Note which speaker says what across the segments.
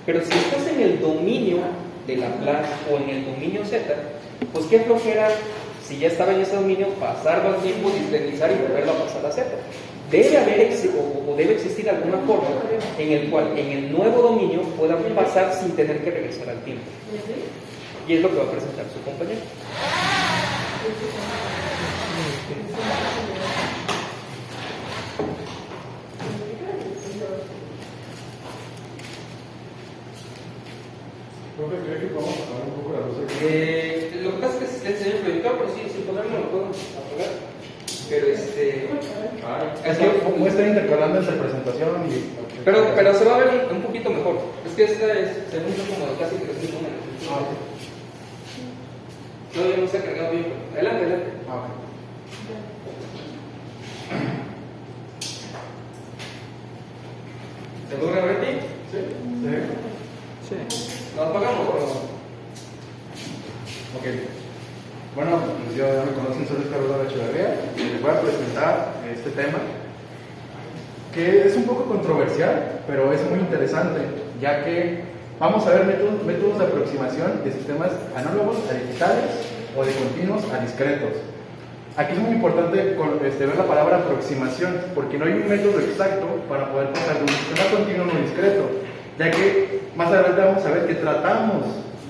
Speaker 1: Pero si estás en el dominio de Laplace o en el dominio Z, pues qué flojera, si ya estaba en ese dominio, pasarlo al tiempo, discretizar y volverlo a pasar a Z. Debe haber o debe existir alguna forma en el cual en el nuevo dominio puedan pasar sin tener que regresar al tiempo. Y es lo que va a presentar su compañero.
Speaker 2: Profe, ¿cree que podemos apagar un poco la luz aquí?
Speaker 1: Lo que pasa es que se le enseñó el proyector, pero sí, sin ponerlo lo puedo apagar. Pero
Speaker 2: Es que como está intercalando entre presentación y...
Speaker 1: Pero se va a ver un poquito mejor. Es que esta es, según yo, como de casi 3.000 números. No, yo no se ha cargado bien, pero adelante, adelante. ¿Se logra ver bien?
Speaker 2: Sí.
Speaker 1: ¿Lo apagamos o no?
Speaker 2: Ok. Bueno, pues ya me conocen, soy Carlos Lara Echeverría y les voy a presentar este tema que es un poco controversial, pero es muy interesante, ya que vamos a ver métodos de aproximación de sistemas análogos a digitales o de continuos a discretos. Aquí es muy importante ver la palabra aproximación, porque no hay un método exacto para poder pasar de un sistema continuo a uno discreto, ya que más adelante vamos a ver que tratamos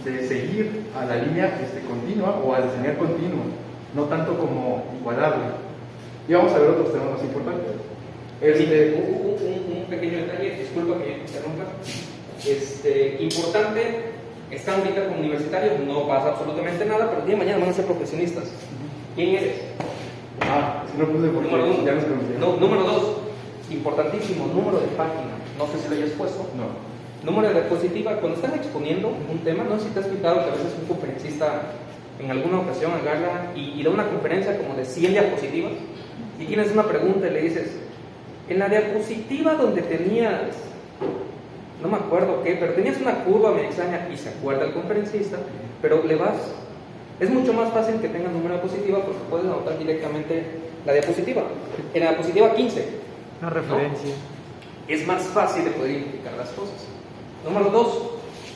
Speaker 2: de seguir a la línea continua o a diseñar continuo, no tanto como igualable. Y vamos a ver otros temas más importantes.
Speaker 1: Un pequeño detalle, disculpa que me interrumpa. Importante, están ahorita como universitarios, no pasa absolutamente nada, pero el día de mañana van a ser profesionistas. ¿Quién eres?
Speaker 2: Si no puse por
Speaker 1: Número uno.
Speaker 2: ya nos conocíamos.
Speaker 1: No, número dos, importantísimo, número de página. No sé si lo hayas puesto.
Speaker 2: No.
Speaker 1: Número de diapositiva. Cuando están exponiendo un tema, no sé si te has fijado que a veces un conferencista en alguna ocasión agarra y da una conferencia como de 100 diapositivas y tienes una pregunta y le dices, en la diapositiva donde tenías, no me acuerdo qué, pero tenías una curva medio extraña y se acuerda el conferencista, pero le vas. Es mucho más fácil que tengas número de diapositiva porque puedes anotar directamente la diapositiva. En la diapositiva 15.
Speaker 3: Una referencia.
Speaker 1: ¿No? Es más fácil de poder identificar las cosas. Número 2.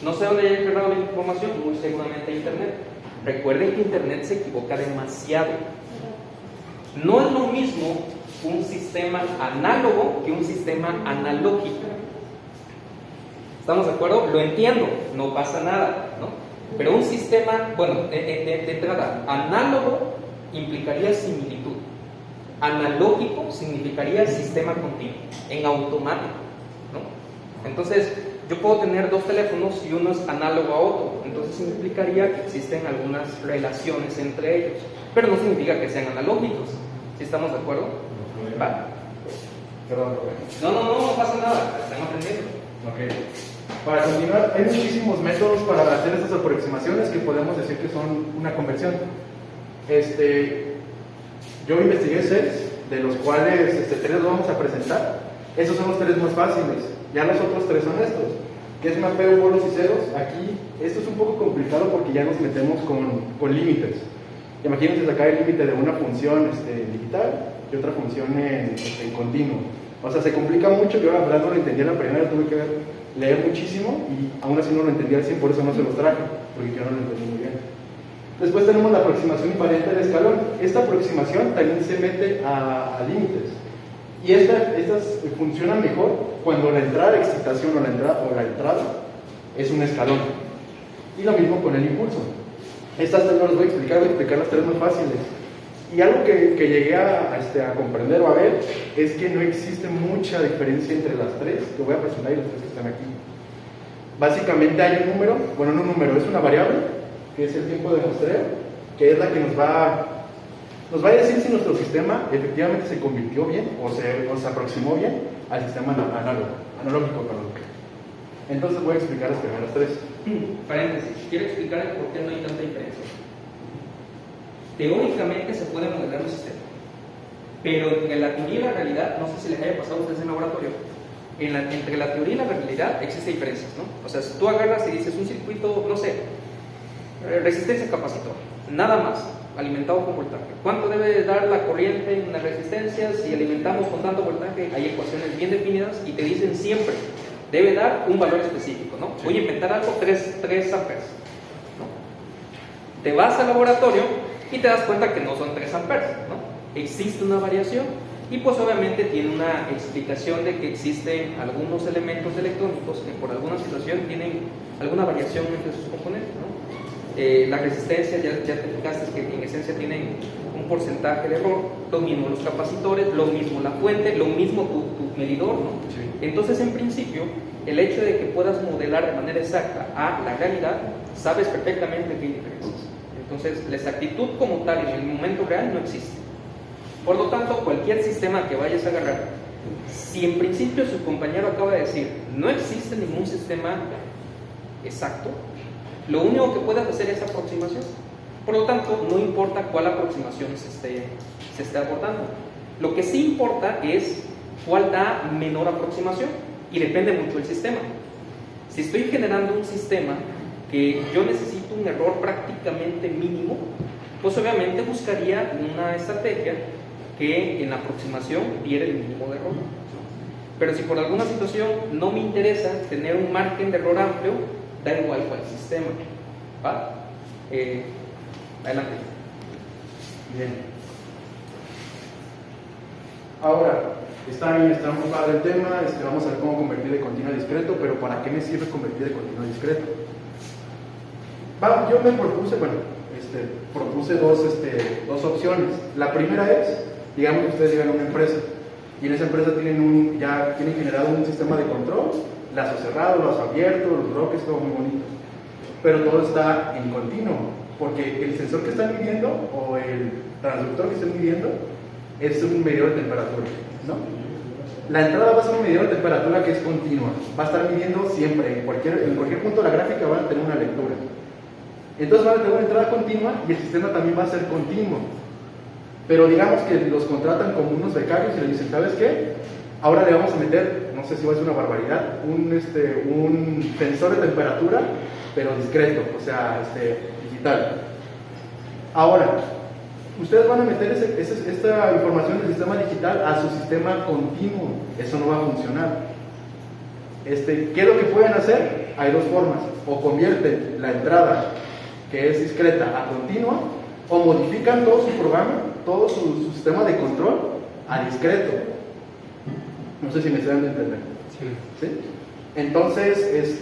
Speaker 1: No sé dónde haya cargado la información, muy seguramente Internet. Recuerden que Internet se equivoca demasiado. No es lo mismo un sistema análogo que un sistema analógico. ¿Estamos de acuerdo? Lo entiendo, no pasa nada, ¿no? Pero un sistema, bueno, de entrada, análogo implicaría similitud. Analógico significaría sistema continuo, en automático, ¿no? Entonces, yo puedo tener dos teléfonos y uno es análogo a otro, entonces implicaría que existen algunas relaciones entre ellos, pero no significa que sean analógicos. ¿Sí estamos de acuerdo? ¿Va?
Speaker 2: Perdón,
Speaker 1: No pasa nada, están aprendiendo.
Speaker 2: Ok. Para continuar, hay muchísimos métodos para hacer estas aproximaciones que podemos decir que son una conversión. Yo investigué 6, de los cuales 3 los vamos a presentar. Esos son los 3 más fáciles. Ya los otros 3 son estos, que es mapeo bolos y ceros. Aquí, esto es un poco complicado porque ya nos metemos con límites. Imagínense sacar el límite de una función digital y otra función en continuo. O sea, se complica mucho. Yo la verdad no lo entendía la primera, tuve que leer muchísimo y aún así no lo entendía al 100, por eso no se los traje, porque yo no lo entendí muy bien. Después tenemos la aproximación invariante del escalón. Esta aproximación también se mete a límites. Y estas funcionan mejor cuando la entrada de excitación o la entrada es un escalón. Y lo mismo con el impulso. Estas 3 no las voy a explicar las 3 muy fáciles. Y algo que llegué a comprender o a ver es que no existe mucha diferencia entre las 3 que voy a presentar y las 3 que están aquí. Básicamente hay un número, bueno, no un número, es una variable, que es el tiempo de muestreo, que es la que nos va a decir si nuestro sistema efectivamente se convirtió bien o se aproximó bien al sistema analógico. Entonces voy a explicar las primeras 3.
Speaker 1: Paréntesis, quiero explicar el por qué no hay tanta diferencia. Teóricamente se puede modelar un sistema, pero entre la teoría y la realidad, no sé si les haya pasado a ustedes en laboratorio, entre la teoría y la realidad existen diferencias, ¿no? O sea, si tú agarras y dices un circuito, no sé, resistencia capacitor, nada más, alimentado con voltaje. ¿Cuánto debe dar la corriente en la resistencia si alimentamos con tanto voltaje? Hay ecuaciones bien definidas y te dicen siempre debe dar un valor específico, ¿no? Voy a inventar algo, 3 amperes, ¿no? Te vas al laboratorio y te das cuenta que no son 3 amperes, ¿no? Existe una variación y pues obviamente tiene una explicación de que existen algunos elementos electrónicos que por alguna situación tienen alguna variación entre sus componentes, ¿no? La resistencia, ya te fijaste que en esencia tienen un porcentaje de error, lo mismo los capacitores, lo mismo la fuente, lo mismo tu medidor, ¿no? Sí. Entonces, en principio, el hecho de que puedas modelar de manera exacta a la realidad, sabes perfectamente que hay diferencias. Entonces, la exactitud como tal en el momento real no existe. Por lo tanto, cualquier sistema que vayas a agarrar, si en principio su compañero acaba de decir, no existe ningún sistema exacto, lo único que puedes hacer es aproximación. Por lo tanto, no importa cuál aproximación se esté abordando. Lo que sí importa es cuál da menor aproximación y depende mucho del sistema. Si estoy generando un sistema que yo necesito un error prácticamente mínimo, pues obviamente buscaría una estrategia que en la aproximación diera el mínimo de error. Pero si por alguna situación no me interesa tener un margen de error amplio, da igual cuál sistema. ¿Va? Adelante.
Speaker 2: Bien. Ahora, está muy padre el tema, vamos a ver cómo convertir de continuo a discreto, pero ¿para qué me sirve convertir de continuo a discreto? Yo me propuse, propuse dos opciones. La primera es, digamos que ustedes llegan a una empresa y en esa empresa ya tienen generado un sistema de control, lazo cerrado, lazo abierto, los bloques, todo muy bonito, pero todo está en continuo, porque el sensor que están midiendo o el transductor que están midiendo es un medidor de temperatura, ¿no? La entrada va a ser un medidor de temperatura que es continua, va a estar midiendo siempre, en cualquier punto de la gráfica van a tener una lectura. Entonces van a tener una entrada continua y el sistema también va a ser continuo. Pero digamos que los contratan como unos becarios y les dicen, ¿sabes qué? Ahora le vamos a meter, no sé si va a ser una barbaridad, un sensor de temperatura, pero discreto, o sea, digital. Ahora, ustedes van a meter esta información del sistema digital a su sistema continuo. Eso no va a funcionar. ¿Qué es lo que pueden hacer? Hay dos formas. O convierten la entrada, que es discreta, a continua, o modifican todo su programa, todo su sistema de control a discreto. No sé si me están dando a entender. Sí. ¿Sí? Entonces,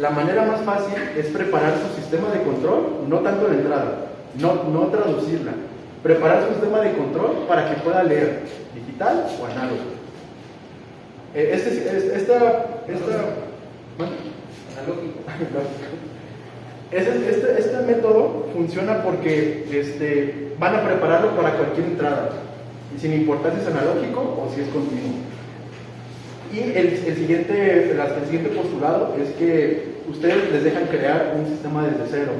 Speaker 2: la manera más fácil es preparar su sistema de control, no tanto la entrada, no traducirla. Preparar su sistema de control para que pueda leer digital o análogo. Este método funciona porque van a prepararlo para cualquier entrada, sin importar si es analógico o si es continuo. Y el siguiente postulado es que ustedes les dejan crear un sistema desde cero.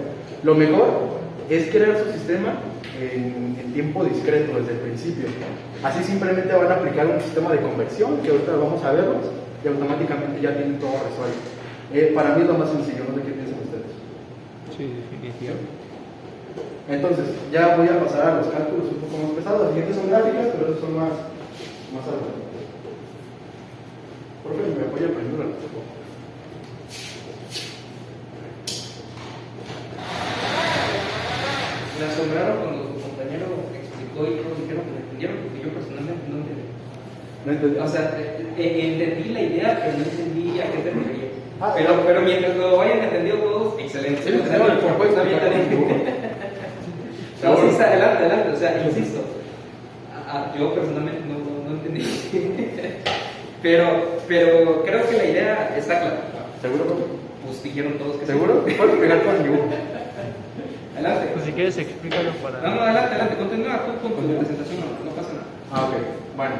Speaker 2: Lo mejor es crear su sistema en tiempo discreto desde el principio. Así simplemente van a aplicar un sistema de conversión, que ahorita vamos a verlos, y automáticamente ya tienen todo resuelto. Para mí es lo más sencillo, no sé qué piensan ustedes.
Speaker 3: Sí, definitivamente.
Speaker 2: Entonces, ya voy a pasar a los cálculos un poco más pesados. Las siguientes son gráficas, pero esos son más adelante. Profe, me apoya a prender la foto.
Speaker 1: Me asombraron cuando su compañero explicó y todos dijeron que lo entendieron, porque yo personalmente no entendí.
Speaker 2: ¿No entendí?
Speaker 1: O sea, entendí la idea, pero no entendí a qué te refería. Pero mientras lo hayan entendido todos, excelente.
Speaker 2: Sí, por supuesto.
Speaker 1: Sí, adelante. O sea, insisto, yo personalmente no entendí. Pero creo que la idea está clara.
Speaker 2: ¿Seguro?
Speaker 1: Pues dijeron todos que
Speaker 2: ¿seguro? Sí. ¿Puedes pegar con mi
Speaker 1: Adelante.
Speaker 3: Pues si quieres explícalo para...
Speaker 1: No, adelante, continúa tú con tu presentación, no pasa nada.
Speaker 2: Ok, bueno.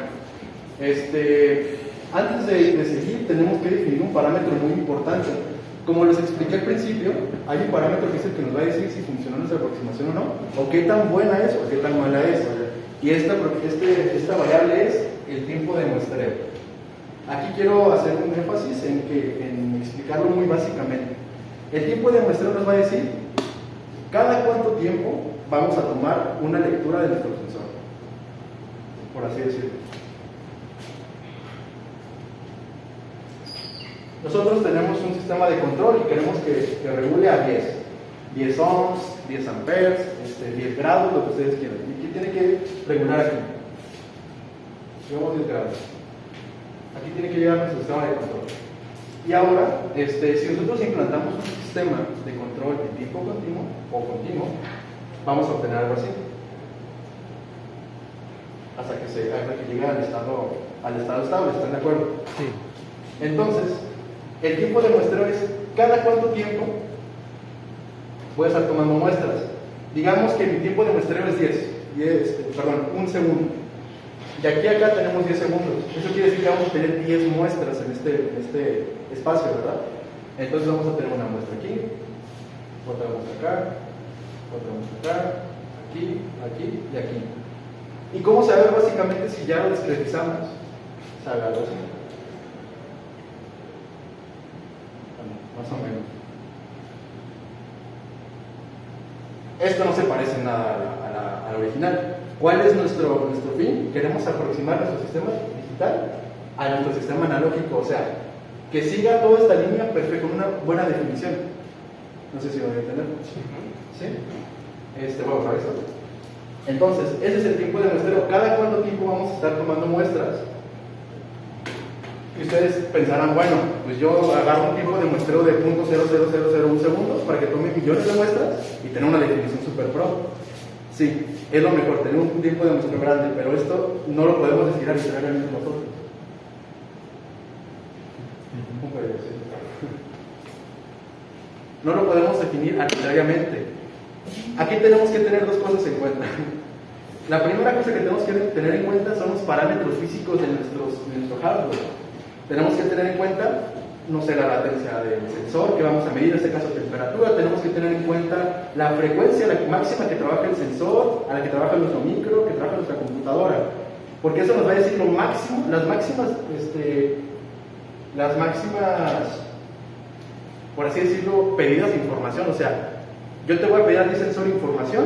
Speaker 2: Antes de seguir, tenemos que definir un parámetro muy importante. Como les expliqué al principio, hay un parámetro que es el que nos va a decir si funcionó nuestra aproximación o no, o qué tan buena es o qué tan mala es. Y esta variable es el tiempo de muestreo. Aquí quiero hacer un énfasis en explicarlo muy básicamente. El tiempo de muestreo nos va a decir cada cuánto tiempo vamos a tomar una lectura de nuestro sensor, por así decirlo. nosotros tenemos un sistema de control y queremos que regule a 10 ohms, 10 amperes, 10 grados, lo que ustedes quieran. ¿Y qué tiene que regular aquí? Digamos 10 grados. Aquí tiene que llegar nuestro sistema de control. Y ahora, si nosotros implantamos un sistema de control de tipo continuo o continuo, vamos a obtener algo así. Hasta que llegue al estado estable, ¿están de acuerdo?
Speaker 3: Sí.
Speaker 2: Entonces, el tiempo de muestreo es cada cuánto tiempo voy a estar tomando muestras. Digamos que mi tiempo de muestreo es 1 segundo. De aquí a acá tenemos 10 segundos. Eso quiere decir que vamos a tener 10 muestras en este espacio, ¿verdad? Entonces vamos a tener una muestra aquí, otra muestra acá, otra muestra acá, aquí, aquí y aquí. ¿Y cómo saber básicamente si ya lo discretizamos? Sabe algo así. Más o menos. Esto no se parece en nada a la original. ¿Cuál es nuestro fin? Queremos aproximar nuestro sistema digital a nuestro sistema analógico, o sea, que siga toda esta línea perfecto, con una buena definición. No sé si lo voy a entender. ¿Sí? Vamos a ver esto. Entonces, ese es el tiempo de muestreo. ¿Cada cuánto tiempo vamos a estar tomando muestras? Y ustedes pensarán, bueno, pues yo agarro un tiempo de muestreo de 0.00001 segundos para que tome millones de muestras y tener una definición super pro. Sí, es lo mejor, tener un tiempo de muestreo grande, pero esto no lo podemos decir arbitrariamente nosotros. No lo podemos definir arbitrariamente. Aquí tenemos que tener dos cosas en cuenta. La primera cosa que tenemos que tener en cuenta son los parámetros físicos de nuestro hardware. Tenemos que tener en cuenta, no sé, la latencia del sensor que vamos a medir, en este caso temperatura. Tenemos que tener en cuenta la frecuencia máxima que trabaja el sensor, a la que trabaja nuestro micro, que trabaja nuestra computadora. Porque eso nos va a decir lo máximo, las máximas, por así decirlo, pedidas de información. O sea, yo te voy a pedir a ti, sensor, información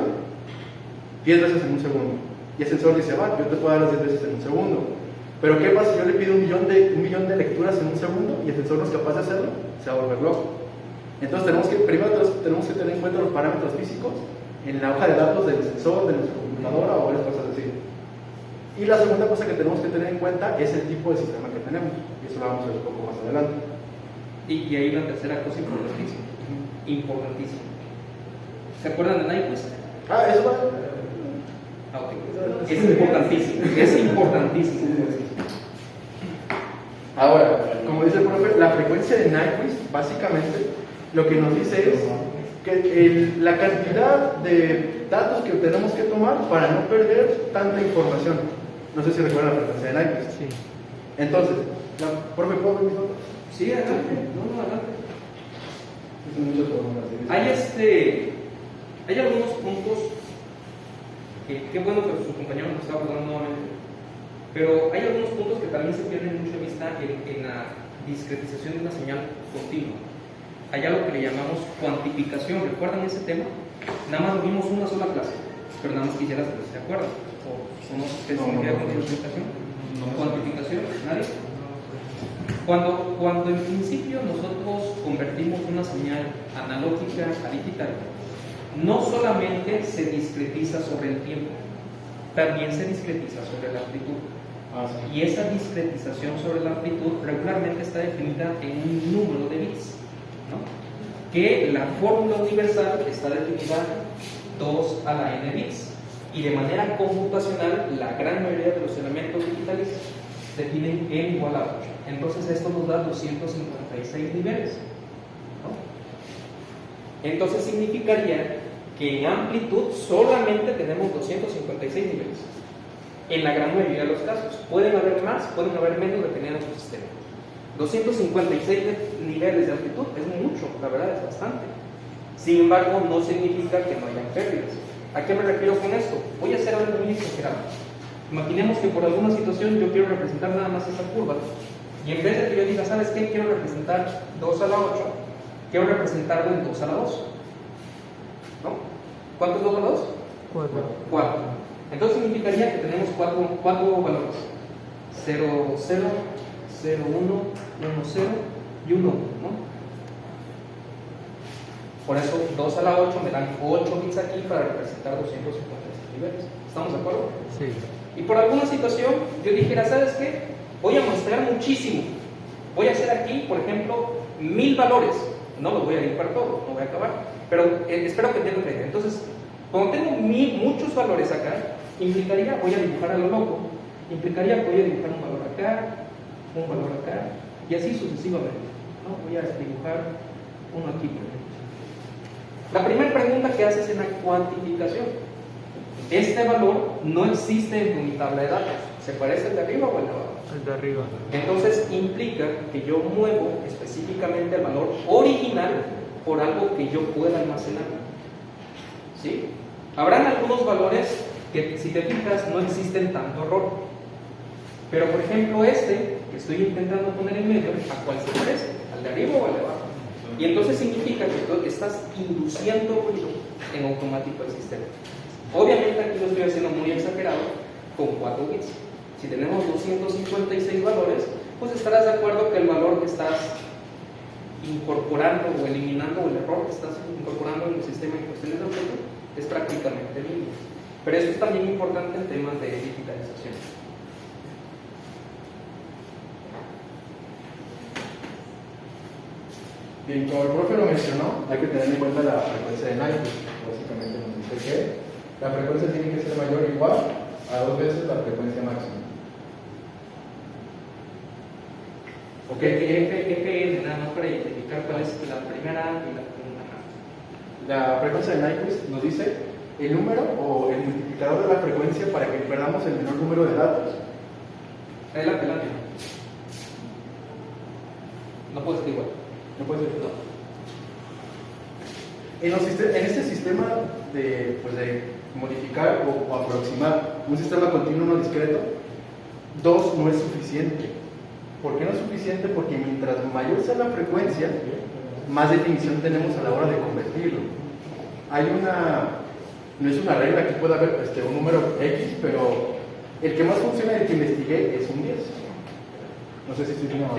Speaker 2: 10 veces en un segundo. Y el sensor dice, va, yo te puedo dar las 10 veces en un segundo. Pero ¿qué pasa si yo le pido un millón de lecturas en un segundo y el sensor no es capaz de hacerlo? Se va a volver loco. Entonces primero tenemos que tener en cuenta los parámetros físicos en la hoja de datos del sensor, de nuestra computadora o varias cosas así. Y la segunda cosa que tenemos que tener en cuenta es el tipo de sistema que tenemos. Y eso lo vamos a ver un poco más adelante.
Speaker 1: Y ahí la tercera cosa importantísima. Importantísima. ¿Se acuerdan de Nyquist?
Speaker 2: Eso va.
Speaker 1: Okay. Es importantísimo. Es importantísimo.
Speaker 2: Ahora, como dice el profe, la frecuencia de Nyquist básicamente lo que nos dice es que la cantidad de datos que tenemos que tomar para no perder tanta información. No sé si recuerdan la frecuencia de Nyquist.
Speaker 3: Sí.
Speaker 2: Entonces, profe, ¿puedo ver mis notas?
Speaker 1: Sí, adelante. No, adelante.
Speaker 2: Es mucho por
Speaker 1: hay algunos puntos que, qué bueno que su compañero nos está abordando nuevamente, pero hay algunos puntos que también se pierden mucho de vista en la discretización de una señal continua. Hay algo que le llamamos cuantificación. ¿Recuerdan ese tema? Nada más lo vimos una sola clase, pero nada más quisiera saber si se acuerdan. ¿O no sé qué significa cuantificación? ¿Cuantificación? ¿Nadie? Cuando en principio nosotros convertimos una señal analógica a digital, no solamente se discretiza sobre el tiempo, también se discretiza sobre la amplitud. Y esa discretización sobre la amplitud regularmente está definida en un número de bits, ¿no? Que la fórmula universal está definida 2 a la n bits, y de manera computacional la gran mayoría de los elementos digitales definen n igual a 8. Entonces esto nos da 256 niveles, ¿no? Entonces significaría que en amplitud solamente tenemos 256 niveles. En la gran mayoría de los casos. Pueden haber más, pueden haber menos dependiendo de su sistema. 256 niveles de amplitud es mucho, la verdad es bastante. Sin embargo, no significa que no haya pérdidas. ¿A qué me refiero con esto? Voy a hacer algo muy exagerado. Imaginemos que por alguna situación yo quiero representar nada más esa curva. Y en vez de que yo diga, ¿sabes qué? Quiero representar 2 a la 8, quiero representarlo en 2 a la 2. ¿No? ¿Cuánto es 2 a la 2? 4. Entonces significaría que tenemos 4 valores. 0, 0, 0, 1, 1, 0, y un 1, ¿no? Por eso 2 a la 8 me dan 8 bits aquí para representar 256 niveles. ¿Estamos de acuerdo?
Speaker 3: Sí.
Speaker 1: Y por alguna situación yo dijera, ¿sabes qué? Voy a mostrar muchísimo. Voy a hacer aquí, por ejemplo, 1000 valores. No los voy a dibujar todos, no voy a acabar. Pero espero que entiendan la idea. Entonces, cuando tengo muchos valores acá, implicaría, voy a dibujar a lo loco, implicaría que voy a dibujar un valor acá, un valor acá, y así sucesivamente, ¿no? Voy a dibujar uno aquí, por ejemplo. La primera pregunta que haces en la cuantificación: este valor no existe en mi tabla de datos. ¿Se parece al de arriba o al de abajo?
Speaker 3: El de arriba.
Speaker 1: Entonces implica que yo muevo específicamente el valor original por algo que yo pueda almacenar. ¿Sí? Habrán algunos valores que, si te fijas, no existen tanto error. Pero por ejemplo este, que estoy intentando poner en medio, ¿a cuál se parece? ¿Al de arriba o al de abajo? Y entonces significa que tú estás induciendo ruido en automático al sistema. Obviamente aquí lo estoy haciendo muy exagerado con 4 bits. Si tenemos 256 valores, pues estarás de acuerdo que el valor que estás incorporando o eliminando, o el error que estás incorporando en el sistema en cuestiones de objeto, es prácticamente mínimo. Pero esto es también importante en temas de digitalización.
Speaker 2: Bien, como el profe lo mencionó, hay que tener en cuenta la frecuencia de Nyquist. Básicamente nos dice que la frecuencia tiene que ser mayor o igual a 2 veces la frecuencia máxima.
Speaker 1: Ok, FN, nada más para identificar cuál es la primera y la segunda.
Speaker 2: La frecuencia de Nyquist nos dice el número o el multiplicador de la frecuencia para que perdamos el menor número de datos.
Speaker 1: Adelante. No puede ser igual.
Speaker 2: No puede ser. En este sistema de modificar o aproximar un sistema continuo no discreto, 2 no es suficiente. ¿Por qué no es suficiente? Porque mientras mayor sea la frecuencia, más definición tenemos a la hora de convertirlo. No es una regla, aquí puede haber un número X, pero el que más funciona y el que investigué es un 10. No sé si estoy diciendo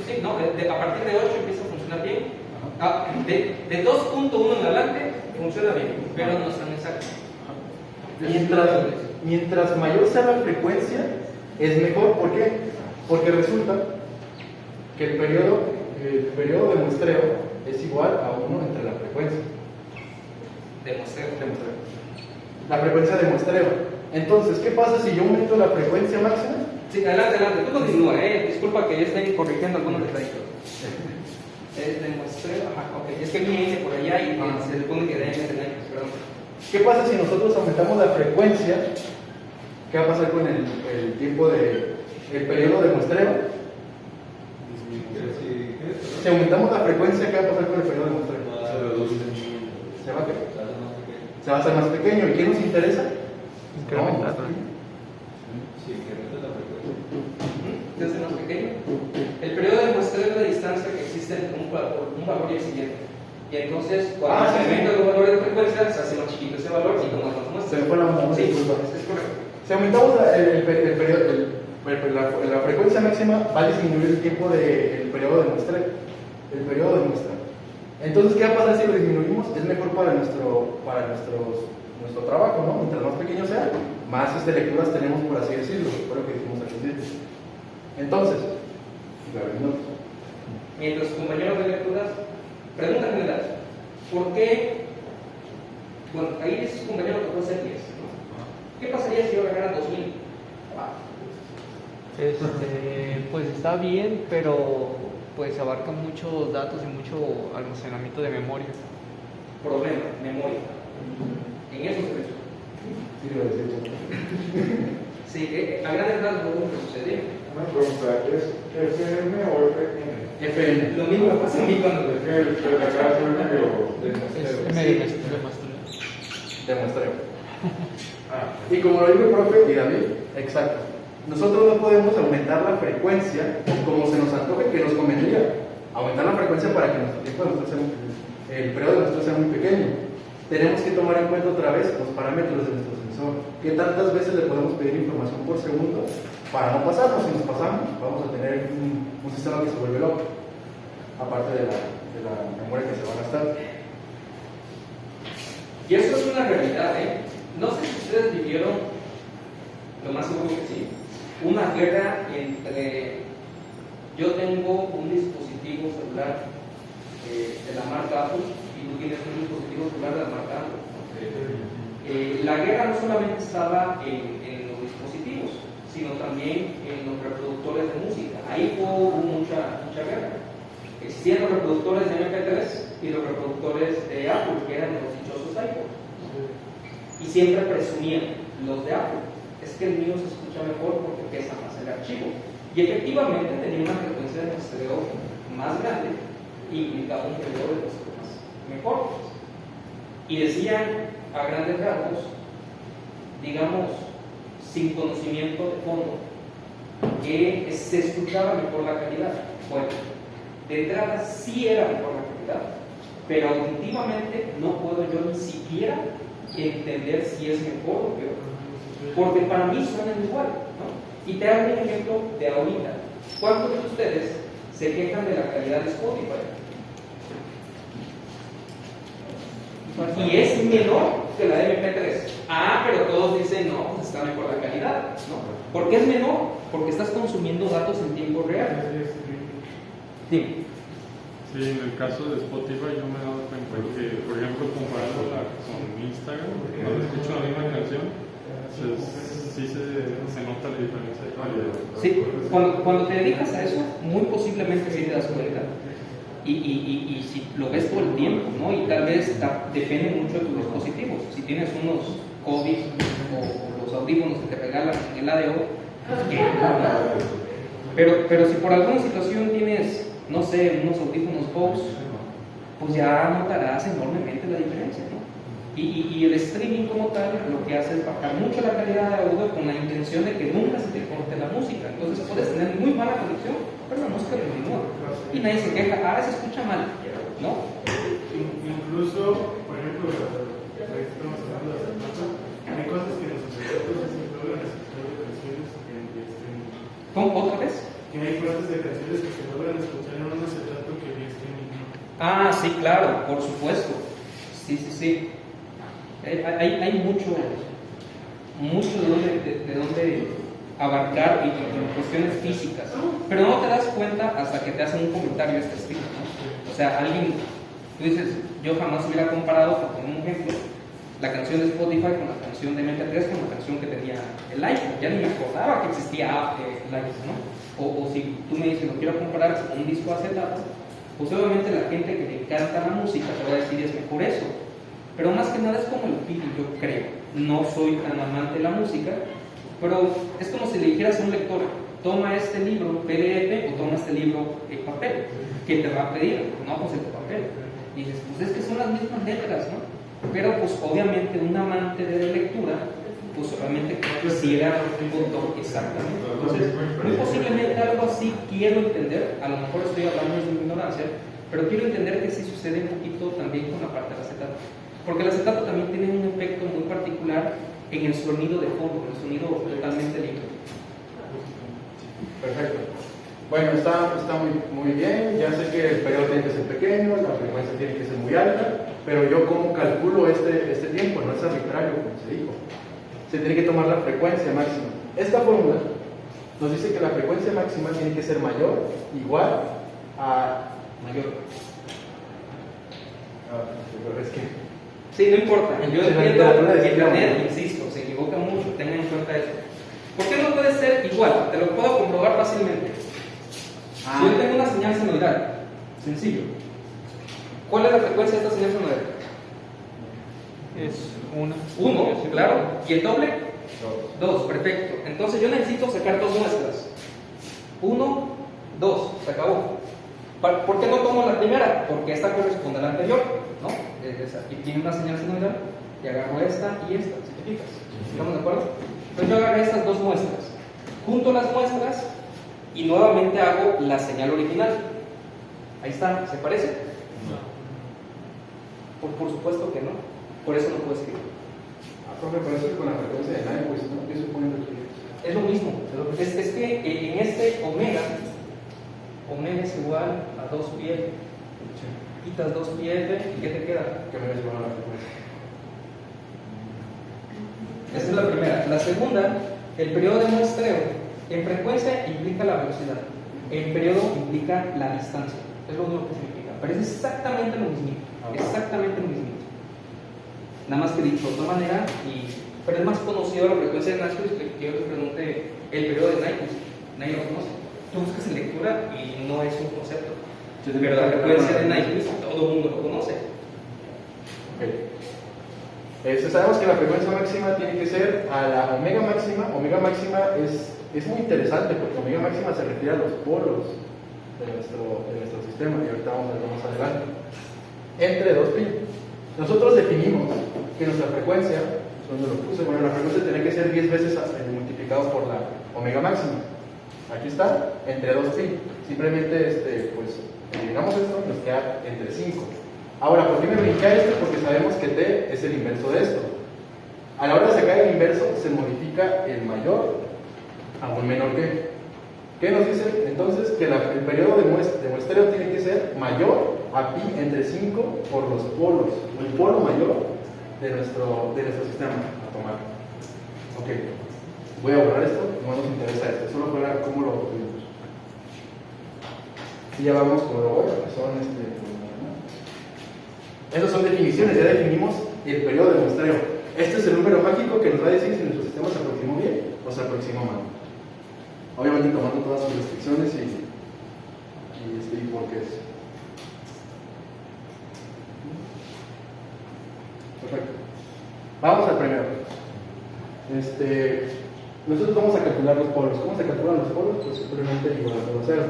Speaker 1: Sí, no, a partir de 8 empieza a funcionar bien. De 2.1 en adelante funciona bien, pero no son exactos.
Speaker 2: Mientras mayor sea la frecuencia, es mejor. ¿Por qué? Porque resulta que el periodo de muestreo es igual a 1 entre la frecuencia.
Speaker 1: De muestreo.
Speaker 2: La frecuencia de muestreo. Entonces, ¿qué pasa si yo aumento la frecuencia máxima?
Speaker 1: Sí, adelante, tú continúa, disculpa que yo esté corrigiendo algunos detallitos. Es de muestreo, ok, es que viene por allá y se supone que deben tener, perdón.
Speaker 2: ¿Qué pasa si nosotros aumentamos la frecuencia? ¿Qué va a pasar con el tiempo el periodo de muestreo? Si aumentamos la frecuencia, ¿qué va a pasar con el periodo de muestreo? Se va a hacer más pequeño. ¿Y qué nos interesa?
Speaker 3: Incrementarlo.
Speaker 1: ¿Se hace más pequeño? El periodo de muestreo es la distancia que existe entre un valor y el siguiente. Y entonces, cuando se aumentan los valores de frecuencia, se hace más chiquito ese valor y como más muestra.
Speaker 2: Se me fue la onda.
Speaker 1: Sí, es correcto.
Speaker 2: Si aumentamos la frecuencia máxima, va a disminuir el tiempo del periodo de muestreo. El periodo de muestra. Entonces, ¿qué va a pasar si lo disminuimos? Es mejor para nuestro trabajo, ¿no? Mientras más pequeño sea, más lecturas tenemos, por así decirlo. Fue lo que dijimos al principio. Entonces,
Speaker 1: mientras compañeros de lecturas, pregunta general: ¿por qué? Bueno, ahí dice su compañero que puede ser 10, ¿no? ¿Qué pasaría si yo ganara 2000?
Speaker 3: Pues está bien, pero pues abarca muchos datos y mucho almacenamiento de memoria.
Speaker 1: Problema, memoria. En eso se ve. Sí, a grandes rasgos lo que sucede.
Speaker 4: Una pregunta, ¿es FM o FN?
Speaker 2: FN.
Speaker 1: Lo mismo pasa a mí cuando
Speaker 4: Es que el de acá es el medio
Speaker 3: De
Speaker 2: muestreo. Y como lo dijo el profe y David, exacto. Nosotros no podemos aumentar la frecuencia como se nos antoje que nos convendría. Aumentar la frecuencia para que nuestro tiempo el periodo de muestreo sea muy pequeño. Tenemos que tomar en cuenta otra vez los parámetros de nuestro sensor. ¿Qué tantas veces le podemos pedir información por segundo para no pasarnos? Si nos pasamos, vamos a tener un sistema que se vuelve loco. aparte de la memoria que se va a gastar.
Speaker 1: Y eso es una realidad, ¿eh? No sé si ustedes vivieron, lo más seguro que sí, una guerra entre yo tengo un dispositivo celular de la marca Apple y tú tienes un dispositivo celular de la marca Apple. La guerra no solamente estaba en los dispositivos, sino también en los reproductores de música. Ahí hubo mucha guerra. Existían los reproductores de MP3 y los reproductores de Apple, que eran los dichosos iPod. Y siempre presumían los de Apple. Es que el mío se escucha mejor porque pesa más el archivo. Y efectivamente tenía una frecuencia de muestreo más grande y implicaba un periodo de muestreo más mejor. Y decían a grandes rasgos, digamos, sin conocimiento de fondo, que se escuchaba mejor la calidad. Bueno, de entrada sí era mejor la calidad, pero auditivamente no puedo yo ni siquiera entender si es mejor o peor, porque para mí suenan igual, ¿no? Y te hago un ejemplo de ahorita. ¿Cuántos de ustedes se quejan de la calidad de Spotify? Y es menor que la de MP3. Ah, pero todos dicen, no, pues está mejor la calidad, ¿no? ¿Por qué es menor? Porque estás consumiendo datos en tiempo real. Dime.
Speaker 4: Sí, en el caso de Spotify yo me he dado cuenta que, por ejemplo, comparándola con Instagram, cuando escucho la misma canción, sí se nota la diferencia de calidad.
Speaker 1: Sí, cuando te dedicas a eso, muy posiblemente sí te das cuenta. Y si lo ves todo el tiempo, ¿no? Y tal vez depende mucho de tus dispositivos. Si tienes unos COVID o los audífonos que te regalan en el ADO, pero si por alguna situación tienes, no sé, unos audífonos Bose, pues ya notarás enormemente la diferencia, ¿no? Y el streaming como tal lo que hace es bajar mucho la calidad de audio con la intención de que nunca se te corte la música. Entonces puedes tener muy mala conexión, pero la música continúa. Y nadie se queja, se escucha mal, ¿no?
Speaker 5: Incluso, por ejemplo, estamos hablando de acetato, hay cosas que los acetatos se logran escuchar de canciones en streaming.
Speaker 1: ¿Cómo? ¿Otra vez?
Speaker 5: Que hay partes de canciones que se logran escuchar en un acetato que en streaming no.
Speaker 1: Ah, sí, claro, por supuesto. Sí. Hay mucho de dónde abarcar y cuestiones físicas, pero no te das cuenta hasta que te hacen un comentario de este estilo, ¿no? O sea, tú dices, yo jamás hubiera comparado, por poner un ejemplo, la canción de Spotify con la canción de MP3 con la canción que tenía el iPhone. Ya ni me acordaba que existía el iPhone, ¿no? O si tú me dices, lo quiero comparar con un disco acetato, pues obviamente la gente que le encanta la música te va a decir, es mejor eso. Pero más que nada es como el feeling, yo creo. No soy tan amante de la música, pero es como si le dijeras a un lector, toma este libro PDF o toma este libro en papel. ¿Qué te va a pedir? No, pues el papel. Y dices, pues es que son las mismas letras, ¿no? Pero pues obviamente un amante de la lectura, pues obviamente quisiera un exactamente. Entonces, muy posiblemente algo así quiero entender, a lo mejor estoy hablando de mi ignorancia, pero quiero entender que sí sucede un poquito también con la parte del acetato. Porque el acetato también tiene un efecto muy particular en el sonido de fondo, el sonido totalmente limpio.
Speaker 2: Perfecto. Bueno, está muy bien. Ya sé que el periodo tiene que ser pequeño, la frecuencia tiene que ser muy alta, pero yo cómo calculo este tiempo, no es arbitrario, como se dijo. Se tiene que tomar la frecuencia máxima. Esta fórmula nos dice que la frecuencia máxima tiene que ser mayor, igual a mayor. Pero es que
Speaker 1: sí, no importa. Yo
Speaker 2: Sí,
Speaker 1: entiendo
Speaker 2: la
Speaker 1: que Internet, insisto, se equivoca mucho, tengan en cuenta eso. ¿Por qué no puede ser igual? Te lo puedo comprobar fácilmente. Si yo tengo una señal senoidal, sencillo. ¿Cuál es la frecuencia de esta señal senoidal?
Speaker 3: Es una.
Speaker 1: 1, claro. ¿Y el doble? 2, perfecto. Entonces yo necesito sacar dos muestras. 1, 2, se acabó. ¿Por qué no tomo la primera? Porque esta corresponde a la anterior, ¿no? Aquí tiene una señal senoidal y agarro esta y esta, si te fijas. ¿Estamos de acuerdo? Entonces yo agarré estas dos muestras, junto las muestras y nuevamente hago la señal original. Ahí está, ¿se parece? No. Por supuesto que no. Por eso no puedo escribir.
Speaker 2: profe, pero eso es con la frecuencia de nadie, pues, ¿no? ¿Qué supone que
Speaker 1: Es lo mismo. Es que en este omega con n es igual a 2πf. Quitas 2πf y ¿qué te queda?
Speaker 2: Que me ves la frecuencia.
Speaker 1: Esa es la primera. La segunda, el periodo de muestreo en frecuencia implica la velocidad, en periodo implica la distancia. Es lo único que significa. Pero es exactamente lo mismo. Exactamente lo mismo. Nada más que dicho de otra manera, pero es más conocido la frecuencia de Nyquist que yo te pregunte el periodo de Nyquist. Nadie lo conoce. Tú buscas en lectura y no es un concepto. Pero la frecuencia de Nyquist todo el mundo lo conoce.
Speaker 2: Sabemos que la frecuencia máxima tiene que ser a la omega máxima. Omega máxima es muy interesante porque omega máxima se refiere a los polos de nuestro sistema y ahorita vamos a ver más adelante. Entre 2pi. Nosotros definimos que nuestra frecuencia, donde lo puse, bueno, la frecuencia tiene que ser 10 veces multiplicado por la omega máxima. Aquí está, entre 2pi. Simplemente pues eliminamos esto y nos queda entre 5. Ahora, ¿por qué me brinqué a esto? Porque sabemos que t es el inverso de esto. A la hora de sacar el inverso, se modifica el mayor a un menor que. ¿Qué nos dice? Entonces, que el periodo de muestreo tiene que ser mayor a pi entre 5 por los polos, el polo mayor de nuestro sistema a tomar. Ok, voy a borrar esto, no nos interesa esto, solo fue cómo lo obtuvimos. Y ya vamos con lo bueno, que son Esas son definiciones, ya definimos el periodo de muestreo. Este es el número mágico que nos va a decir si nuestro sistema se aproximó bien o se aproximó mal. Obviamente tomando todas sus restricciones y por qué es. Perfecto. Vamos al primero. Nosotros vamos a calcular los polos. ¿Cómo se calculan los polos? Pues simplemente igual a todo cero.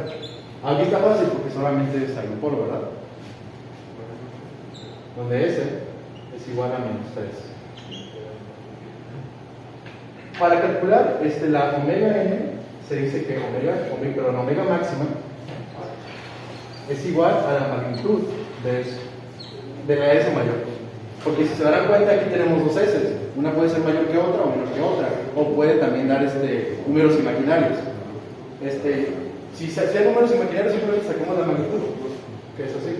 Speaker 2: Aquí está fácil porque solamente hay un polo, ¿verdad? Donde S es igual a -3. Para calcular la omega n, se dice que omega máxima es igual a la magnitud de la S mayor. Porque si se darán cuenta, aquí tenemos dos S. Una puede ser mayor que otra o menor que otra. O puede también dar números imaginarios. Si hay números imaginarios, simplemente sacamos la magnitud, que es así.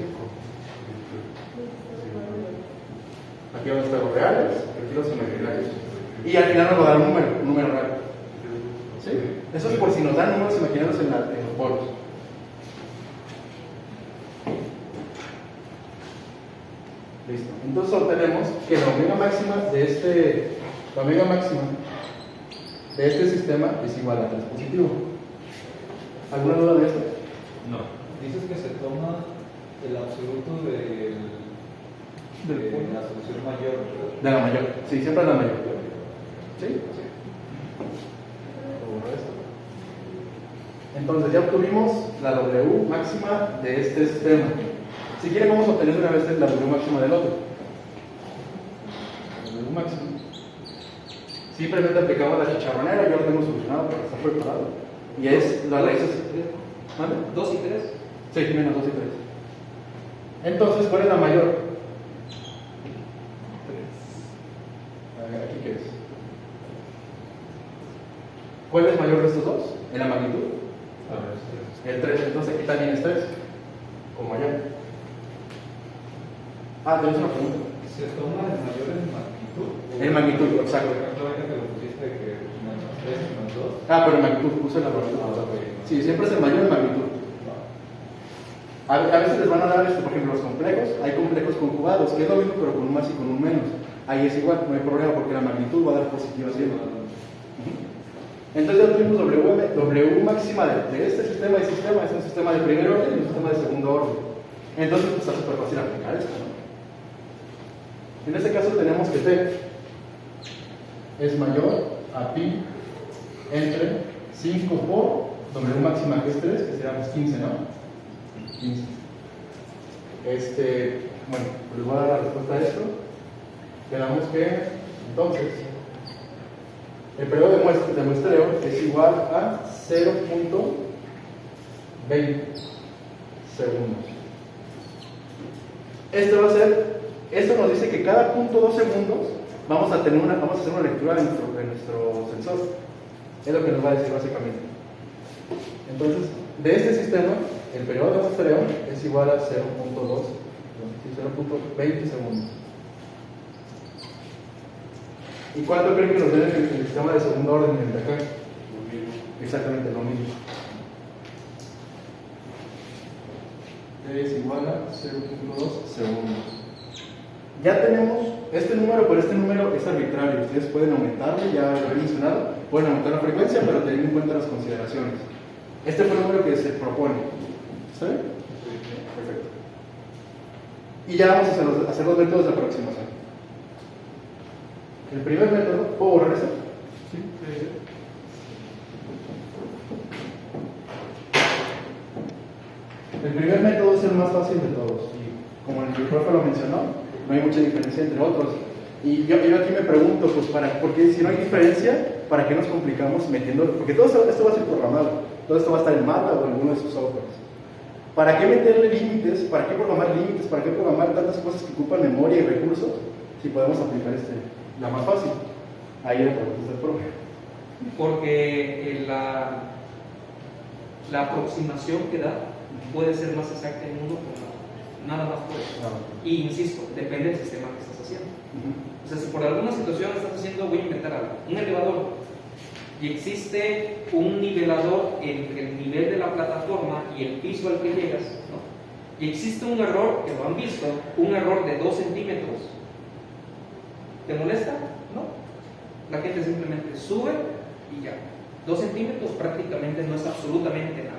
Speaker 2: Aquí van a estar los reales, aquí los imaginarios. Y al final nos va a dar un número real. ¿Sí? Eso es por si nos dan números imaginarios en los polos. Listo. Entonces obtenemos que la omega máxima de este sistema es igual a 3 positivo. ¿Alguna duda de esto?
Speaker 6: No. Dices que se toma el absoluto de la solución mayor, ¿verdad?
Speaker 2: De la mayor. Sí, siempre la mayor. ¿Sí?
Speaker 6: Sí.
Speaker 2: Entonces ya obtuvimos la W máxima de este sistema. Si quieren vamos a obtener una vez la W máxima del otro. La W máxima. Simplemente aplicamos la chicharronera, yo lo tengo solucionado porque está preparado. Y es la raíz. ¿Vale?
Speaker 1: 2 y 3.
Speaker 2: Sí, menos 2 y 3. Entonces, ¿cuál es la mayor? 3. ¿Aquí qué es? ¿Cuál es mayor de estos dos? ¿En la magnitud? El 3. Entonces aquí también es 3. Como allá. Tenemos una pregunta.
Speaker 6: ¿Se toma el mayor en magnitud?
Speaker 2: En magnitud, exacto.
Speaker 6: Por ejemplo, ahorita que lo pusiste que menos 3 y menos 2.
Speaker 2: Pero en magnitud, puse la magnitud. Sí, siempre es el mayor en magnitud. A veces les van a dar, por ejemplo, los complejos. Hay complejos conjugados, que es lo mismo, pero con un más y con un menos. Ahí es igual, no hay problema, porque la magnitud va a dar positiva siempre. Entonces ya tuvimos W máxima de este sistema y sistema. Es un sistema de primer orden y un sistema de segundo orden. Entonces pues, está súper fácil aplicar esto, ¿no? En este caso tenemos que T es mayor a pi entre 5 por W máxima que es 3, que sería 15, ¿no? 15. Bueno, les voy a dar la respuesta a esto. Quedamos que, entonces, el periodo de muestreo es igual a 0.20 segundos. Esto nos dice que cada 0.2 segundos vamos a hacer una lectura de nuestro sensor. Es lo que nos va a decir básicamente. Entonces, de este sistema el periodo de muestreo es igual a 0.20 segundos. ¿Y cuánto creen que nos den en el sistema de segundo orden de acá? Exactamente lo mismo. Es igual a 0.2 segundos. Ya tenemos este número, pero este número es arbitrario. Ustedes pueden aumentarlo, ya lo he mencionado, pueden aumentar la frecuencia, pero teniendo en cuenta las consideraciones. Este fue el número que se propone. ¿Está bien? Perfecto. Y ya vamos a hacer los métodos de aproximación. El primer método, ¿puedo borrar eso?
Speaker 5: Sí.
Speaker 2: El primer método es el más fácil de todos. Y como el profe lo mencionó, no hay mucha diferencia entre otros. Y yo aquí me pregunto, pues, porque si no hay diferencia, ¿para qué nos complicamos metiendo? Porque todo esto va a ser programado. Todo esto va a estar en MATLAB o en alguno de sus softwares. ¿Para qué meterle límites? ¿Para qué programar límites? ¿Para qué programar tantas cosas que ocupan memoria y recursos? Si podemos aplicar la más fácil. Ahí la pregunta es del profe.
Speaker 1: Porque la aproximación que da puede ser más exacta en uno que en otro. Nada más por eso. Y insisto, depende del sistema que estás haciendo. O sea, si por alguna situación estás haciendo, voy a inventar algo, un elevador, y existe un nivelador entre el nivel de la plataforma y el piso al que llegas, ¿no? Y existe un error, que lo han visto, un error de 2 centímetros. ¿Te molesta? No. La gente simplemente sube y ya. 2 centímetros prácticamente no es absolutamente nada.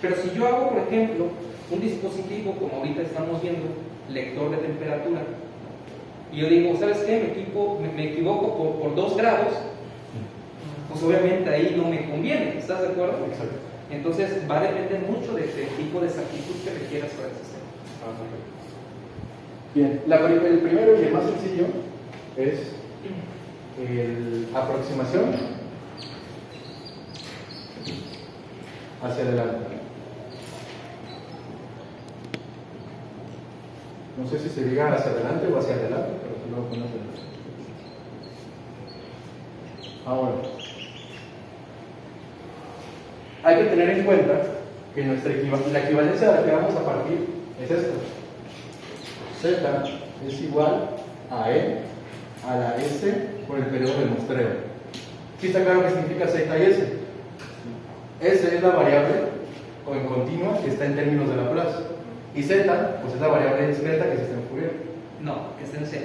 Speaker 1: Pero si yo hago, por ejemplo, un dispositivo, como ahorita estamos viendo, lector de temperatura, y yo digo, ¿sabes qué? Me equivoco por 2 grados, pues obviamente ahí no me conviene, ¿estás de acuerdo?
Speaker 2: Exacto.
Speaker 1: Entonces va a depender mucho del tipo de exactitud que requieras para el sistema.
Speaker 2: Bien, el primero y el más sencillo es la aproximación hacia adelante. No sé si se diga hacia adelante o hacia adelante, pero si lo voy a poner hacia adelante. Ahora, hay que tener en cuenta que la equivalencia de la que vamos a partir es esta. Z es igual a E a la S por el periodo de muestreo. ¿Sí está claro qué significa Z y S? S es la variable o en continua que está en términos de Laplace. Y Z, pues es la variable discreta que está en Fourier.
Speaker 1: No, que está en Z.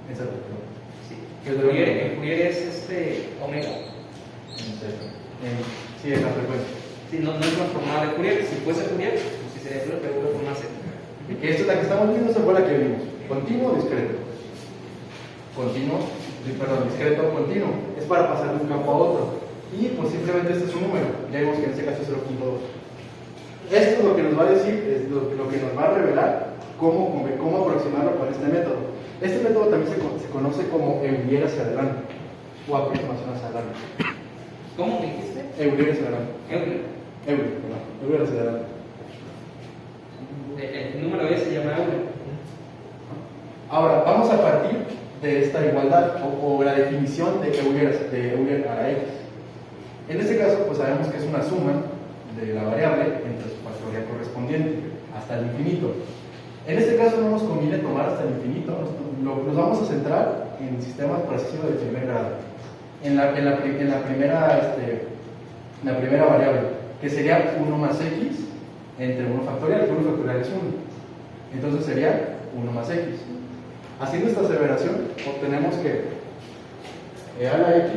Speaker 2: Exacto.
Speaker 1: Sí. El Fourier es omega.
Speaker 2: En Z. Sí, es la frecuencia.
Speaker 1: Sí, no es transformada de Fourier. Si fuese Fourier, pues sí sería Fourier, pero con más Z.
Speaker 2: Que esta es la que estamos viendo, esa fue la que vimos. Continuo o discreto. Discreto o continuo. Es para pasar de un campo a otro. Y pues simplemente este es un número. Ya vimos que en este caso es 0.2. Esto es lo que nos va a decir, es lo que nos va a revelar cómo aproximarlo con este método. Este método también se conoce como Euler hacia adelante o aproximación hacia adelante.
Speaker 1: ¿Cómo me dijiste?
Speaker 2: Euler hacia adelante. Euler hacia adelante.
Speaker 1: El número S se llama Euler.
Speaker 2: Ahora, vamos a partir de esta igualdad o la definición de Euler a la X. En este caso, pues sabemos que es una suma de la variable entre su factorial correspondiente hasta el infinito. En este caso no nos conviene tomar hasta el infinito, nos vamos a centrar en sistemas, por así decirlo, de primer grado. En la primera variable, que sería 1 más x entre 1 factorial, que 1 factorial es 1. Entonces sería 1 más x. Haciendo esta aseveración, obtenemos que e a la x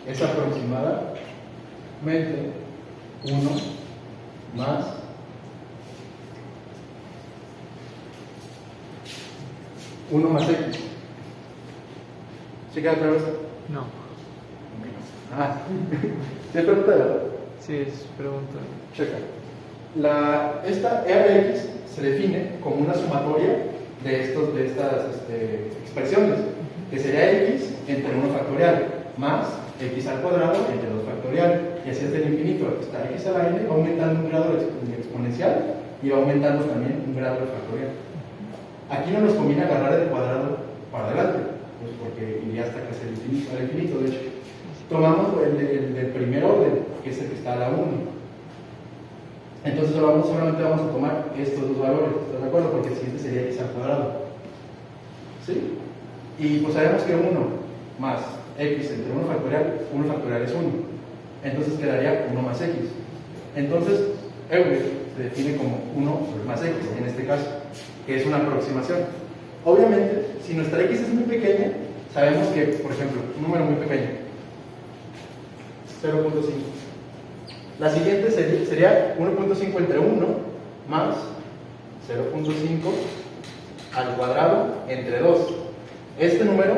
Speaker 2: es aproximadamente 1 más x. ¿Sí queda claro esto?
Speaker 3: No.
Speaker 2: ¿Sí es pregunta de verdad?
Speaker 3: Sí, es pregunta.
Speaker 2: Checa. Esta e a la x se define como una sumatoria de estas expresiones, que sería x entre 1 factorial más x al cuadrado entre 2 factorial, y así hasta el infinito. Está x a la n va aumentando un grado exponencial y va aumentando también un grado de factorial. Aquí no nos conviene agarrar el cuadrado para adelante, pues porque iría hasta casi al infinito. De hecho, tomamos el del primer orden, que es el que está a la 1. Entonces solamente vamos a tomar estos dos valores, ¿estás de acuerdo? Porque el siguiente sería x al cuadrado. ¿Sí? Y pues sabemos que 1 más x entre 1 factorial es 1. Entonces quedaría 1 más x. Entonces, Euler se define como 1 más x en este caso, que es una aproximación. Obviamente, si nuestra x es muy pequeña, sabemos que, por ejemplo, un número muy pequeño, 0.5. La siguiente sería 1.5 entre 1 más 0.5 al cuadrado entre 2. Este número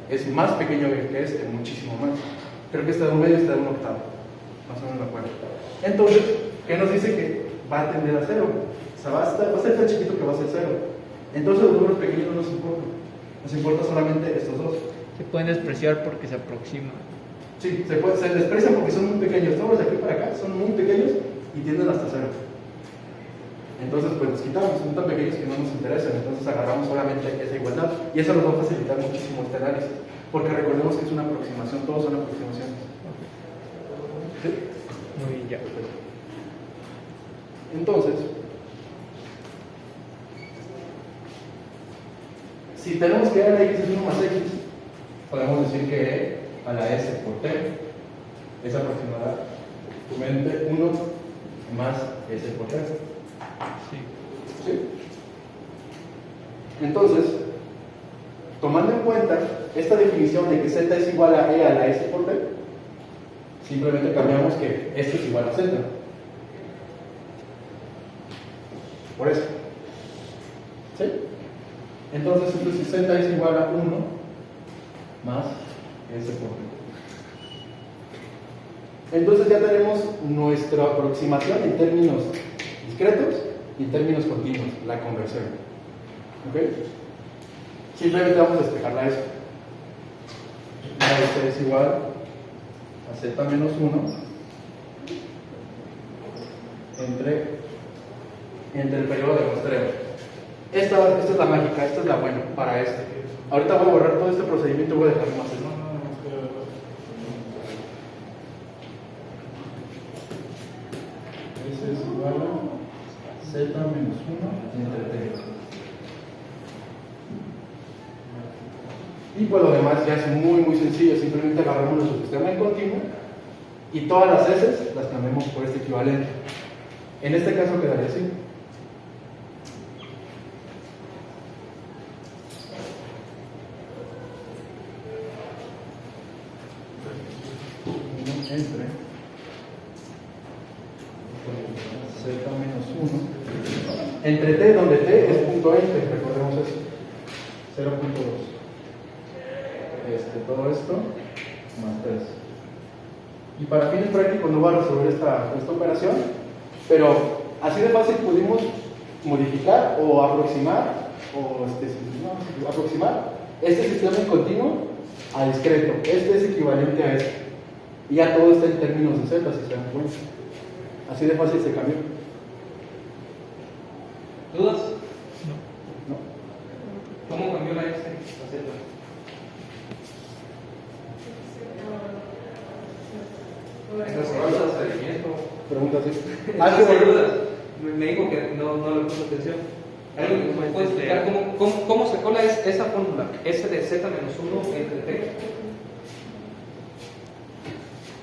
Speaker 2: es más pequeño que este, muchísimo más. Creo que está de un medio y está de un octavo. Más o menos me acuerdo. Entonces, ¿qué nos dice? Que va a tender a 0. O sea, va a ser tan chiquito que va a ser 0. Entonces los números pequeños no nos importan. Nos importa solamente estos dos.
Speaker 3: Se pueden despreciar porque se aproximan.
Speaker 2: Sí, se desprecian porque son muy pequeños. Todos de aquí para acá son muy pequeños y tienden hasta 0. Entonces, pues los quitamos, son tan pequeños que no nos interesan. Entonces agarramos solamente esa igualdad y eso nos va a facilitar muchísimo este análisis. Porque recordemos que es una aproximación, todos son aproximaciones. ¿Sí?
Speaker 3: Muy bien, ya.
Speaker 2: Entonces, si tenemos que a la x es 1 más x, podemos decir que e a la s por t es aproximadamente 1 más s por t.
Speaker 3: Sí.
Speaker 2: ¿Sí? Entonces, tomando en cuenta esta definición de que z es igual a e a la s por t, simplemente cambiamos que esto es igual a z. Por eso. ¿Sí? Entonces, si z es igual a 1 más s por t. Entonces ya tenemos nuestra aproximación en términos discretos y en términos continuos, la conversión. ¿Ok? Simplemente vamos a despejarla a eso. La s es igual a z menos 1 entre el periodo de muestreo. Esta es la mágica, esta es la buena para este. Ahorita voy a borrar todo este procedimiento y voy a dejar más esto. S es igual a z menos 1 entre t. Y pues lo demás ya es muy sencillo, simplemente agarramos nuestro sistema en continuo y todas las s las cambiamos por este equivalente. En este caso quedaría así. Entre z menos 1 entre t, donde t es punto entre, recordemos eso, 0.2. Todo esto más 3. Y para fines prácticos no va a resolver esta operación, pero así de fácil pudimos modificar o aproximar aproximar este sistema en continuo a discreto. Este es equivalente a este. Y ya todo está en términos de z, si se dan cuenta. Así de fácil se cambió.
Speaker 1: ¿Dudas?
Speaker 2: ¿No?
Speaker 1: ¿Cómo cambió la S a Z? Esas preguntas de seguimiento.
Speaker 2: Preguntas, ¿sí?
Speaker 1: Sin dudas. Me dijo que no le puso atención. ¿Alguien me puede explicar cómo sacó esa fórmula? S de Z menos 1 entre T.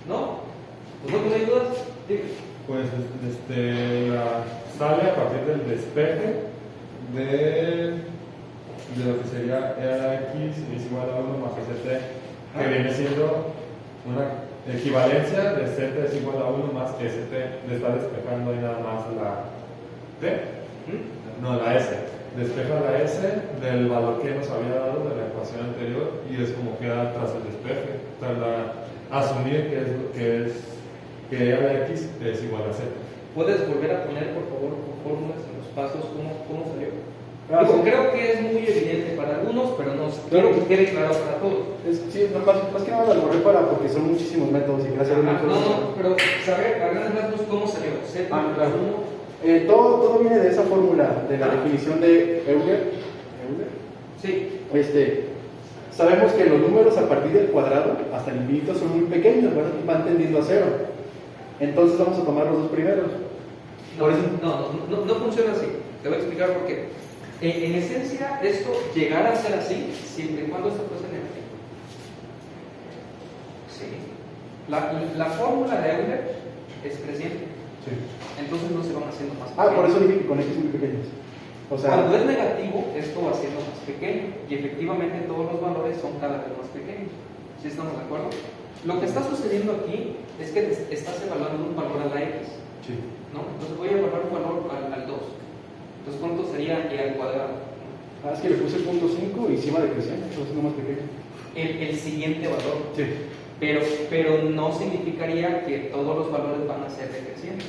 Speaker 1: ¿No? ¿Pues no tenéis dudas? Dime.
Speaker 4: Pues sale a partir del despeje de lo que sería e a la x es igual a 1 más st, que viene siendo una equivalencia de z es igual a 1 más st. Le está despejando ahí nada más la t, no la s. Despeja la s del valor que nos había dado de la ecuación anterior y es como queda tras el despeje, tras asumir que e a la x es igual a z.
Speaker 1: ¿Puedes volver a poner, por favor, con fórmulas en los pasos cómo salió?
Speaker 2: Sí.
Speaker 1: Creo que es muy evidente para algunos, pero no
Speaker 2: Claro.
Speaker 1: quiero que quede claro para todos.
Speaker 2: Sí, más que nada las borré porque son muchísimos métodos y gracias a
Speaker 1: No, pero saber a grandes rasgos cómo salió. Z
Speaker 2: claro.
Speaker 1: menos 1.
Speaker 2: Todo viene de esa fórmula, de la definición de Euler.
Speaker 1: Sí.
Speaker 2: Sabemos que los números a partir del cuadrado hasta el infinito son muy pequeños, van tendiendo a 0. Entonces vamos a tomar los dos primeros. Por eso,
Speaker 1: No funciona así. Te voy a explicar por qué. En esencia, esto llegará a ser así siempre y cuando esto fuese negativo. Sí. La fórmula de Euler es creciente.
Speaker 2: sí.
Speaker 1: Entonces no se van haciendo más
Speaker 2: Ah, por
Speaker 1: pequeños.
Speaker 2: eso dije que con X muy pequeños. O sea,
Speaker 1: Cuando es negativo, esto va siendo más pequeño. Y efectivamente todos los valores son cada vez más pequeños. ¿Sí estamos de acuerdo? Lo que está sucediendo aquí es que estás evaluando un valor a la X.
Speaker 2: sí.
Speaker 1: ¿No? Entonces voy a evaluar un valor al 2. Entonces, ¿cuánto sería y al cuadrado?
Speaker 2: Ah, es que le puse 0.5 y sí va decreciendo, entonces no más pequeño.
Speaker 1: El siguiente valor.
Speaker 2: Sí.
Speaker 1: Pero no significaría que todos los valores van a ser decrecientes.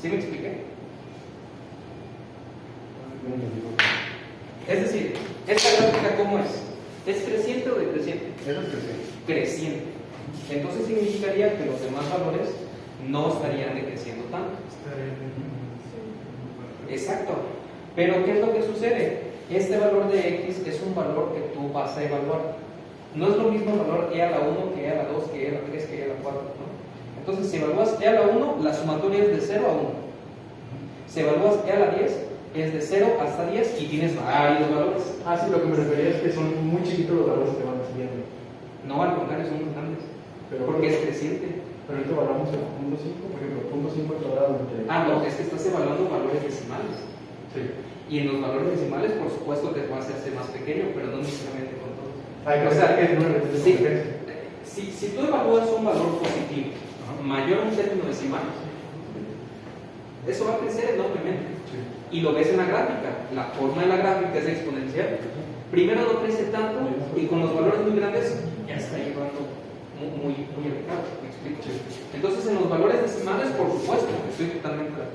Speaker 1: ¿Sí me expliqué? Es decir, ¿esta gráfica cómo es? ¿Es creciente o decreciente?
Speaker 2: Eso es creciente.
Speaker 1: Creciente. Entonces significaría que los demás valores no estarían decreciendo tanto. Exacto. Pero ¿qué es lo que sucede? Este valor de X es un valor que tú vas a evaluar. No es lo mismo el valor E a la 1 que E a la 2, que E a la 3, que E a la 4, ¿no? Entonces, si evalúas E a la 1, la sumatoria es de 0 a 1. Si evalúas E a la 10, es de 0 hasta 10 y tienes varios valores.
Speaker 2: Ah, sí, lo que me refería es que son muy chiquitos los valores que van siguiendo.
Speaker 1: No, al contrario, son muy grandes. Porque es creciente.
Speaker 2: Pero ahorita evaluamos el 0.5, por ejemplo, 0.5 al cuadrado entre...
Speaker 1: Ah, no, es que estás evaluando valores decimales.
Speaker 2: Sí.
Speaker 1: Y en los valores decimales, por supuesto, que va a hacerse más pequeño, pero no necesariamente con todos.
Speaker 2: Hay que
Speaker 1: O sea,
Speaker 2: que es una referencia.
Speaker 1: si tú evalúas un valor positivo mayor a un término decimal, eso va a crecer enormemente.
Speaker 2: Sí.
Speaker 1: Y lo ves en la gráfica. La forma de la gráfica es exponencial. Primero no crece tanto y con los valores muy grandes ya está llevando muy elevado. ¿Me explico? Entonces, en los valores decimales, por supuesto, estoy totalmente de acuerdo.